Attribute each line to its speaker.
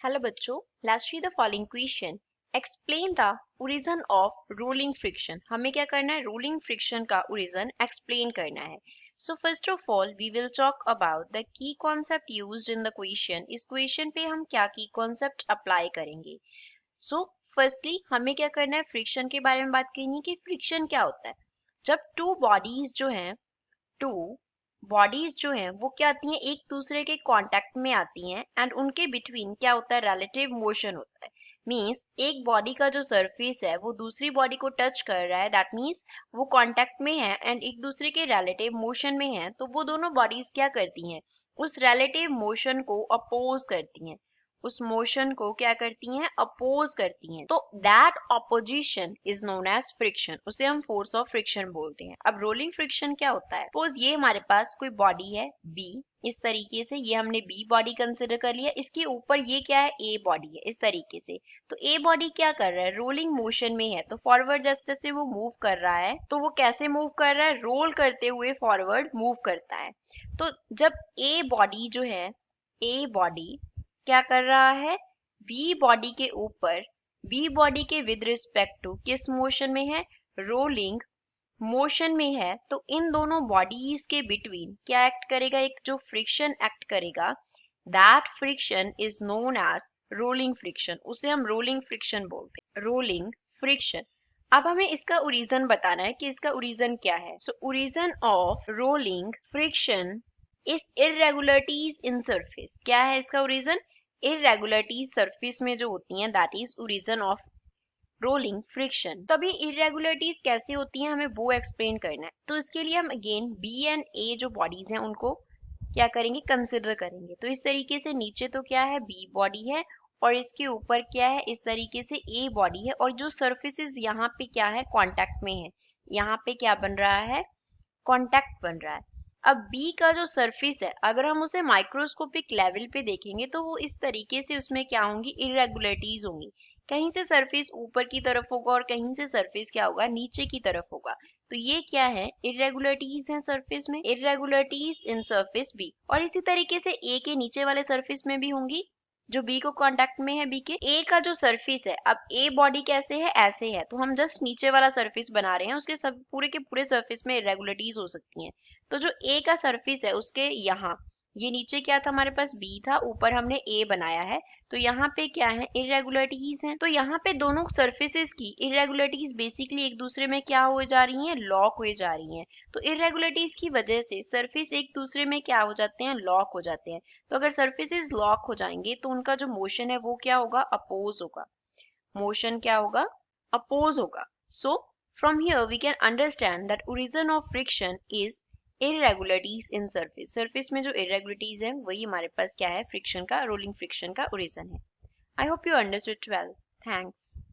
Speaker 1: Hello बच्चों, let's see the following question. Explain the origin of rolling friction. हमें क्या करना है? रोलिंग फ्रिक्शन का ओरिजिन एक्सप्लेन करना है। So first of all we will talk about the key concept used in the question. इस question पे हम क्या की कॉन्सेप्ट अप्लाई करेंगे। सो फर्स्टली हमें क्या करना है? फ्रिक्शन के बारे में बात करनी है कि फ्रिक्शन क्या होता है। जब टू बॉडीज जो हैं वो क्या आती हैं, एक दूसरे के कांटेक्ट में आती हैं एंड उनके बिटवीन क्या होता है? रिलेटिव मोशन होता है। मींस एक बॉडी का जो सरफेस है वो दूसरी बॉडी को टच कर रहा है, दैट मींस वो कांटेक्ट में है एंड एक दूसरे के रिलेटिव मोशन में है। तो वो दोनों बॉडीज क्या करती हैं? उस रिलेटिव मोशन को अपोज करती हैं। उस मोशन को क्या करती हैं? अपोज करती हैं। तो that opposition is known as friction. उसे हम फोर्स ऑफ फ्रिक्शन बोलते हैं। अब रोलिंग फ्रिक्शन क्या होता है? सपोज ये हमारे पास कोई बॉडी है बी, इस तरीके से ये हमने बी बॉडी कंसिडर कर लिया। इसके ऊपर ये क्या है? ए बॉडी है, इस तरीके से। तो ए बॉडी क्या कर रहा है? रोलिंग मोशन में है। तो फॉरवर्ड जैसे जैसे वो मूव कर रहा है, तो वो कैसे मूव कर रहा है? रोल करते हुए फॉरवर्ड मूव करता है। तो जब ए बॉडी क्या कर रहा है? बी बॉडी के ऊपर, बी बॉडी के विद रिस्पेक्ट टू किस मोशन में है? रोलिंग मोशन में है। तो इन दोनों बॉडीज के बिटवीन क्या एक्ट करेगा? एक जो फ्रिक्शन एक्ट करेगा, that friction is known as rolling friction. उसे हम रोलिंग फ्रिक्शन बोलते हैं, रोलिंग फ्रिक्शन। अब हमें इसका ओरिजिन बताना है कि इसका ओरिजिन क्या है। So origin of rolling friction is इररेगुलरिटीज in surface. क्या है इसका ओरिजिन? इररेगुलरिटीज सरफेस में जो होती हैं, that is origin of rolling friction. तो अभी इरेगुलरिटीज कैसे होती हैं हमें वो एक्सप्लेन करना है। तो इसके लिए हम अगेन बी एंड ए जो बॉडीज हैं उनको क्या करेंगे? कंसिडर करेंगे। तो इस तरीके से नीचे तो क्या है? बी बॉडी है और इसके ऊपर क्या है? इस तरीके से ए बॉडी है और जो सर्फेसिस यहाँ पे क्या है? कांटेक्ट में है। यहाँ पे क्या बन रहा है? कांटेक्ट बन रहा है। अब बी का जो सरफेस है, अगर हम उसे माइक्रोस्कोपिक लेवल पे देखेंगे तो वो इस तरीके से उसमें क्या होंगी? इरेगुलरिटीज होंगी। कहीं से सरफेस ऊपर की तरफ होगा और कहीं से सरफेस क्या होगा? नीचे की तरफ होगा। तो ये क्या है? इरेगुलरिटीज हैं सरफेस में, इरेगुलरिटीज इन सरफेस बी। और इसी तरीके से ए के नीचे वाले सरफेस में भी होंगी जो बी को कांटेक्ट में है। बी के ए का जो सरफेस है, अब ए बॉडी कैसे है? ऐसे है। तो हम जस्ट नीचे वाला सरफेस बना रहे हैं, उसके सब पूरे के पूरे सरफेस में इरेगुलरिटीज हो सकती हैं। तो जो ए का सरफेस है उसके यहाँ, ये नीचे क्या था हमारे पास? बी था, ऊपर हमने ए बनाया है। तो यहाँ पे क्या है? इरेगुलरिटीज हैं। तो यहाँ पे दोनों सरफेसेस की इरेगुलरिटीज बेसिकली एक दूसरे में क्या हो जा रही हैं? लॉक हुए जा रही हैं। तो इरेगुलरिटीज की वजह से सरफेस एक दूसरे में क्या हो जाते हैं? लॉक हो जाते हैं। तो अगर सरफेसेस लॉक हो जाएंगे तो उनका जो मोशन है वो क्या होगा? अपोज होगा। मोशन क्या होगा? अपोज होगा। सो from here we can understand that origin of friction is irregularities in surface. surface में जो irregularities है वही हमारे पास क्या है? फ्रिक्शन का, रोलिंग फ्रिक्शन का ओरिजिन है। I hope you understood well. Thanks.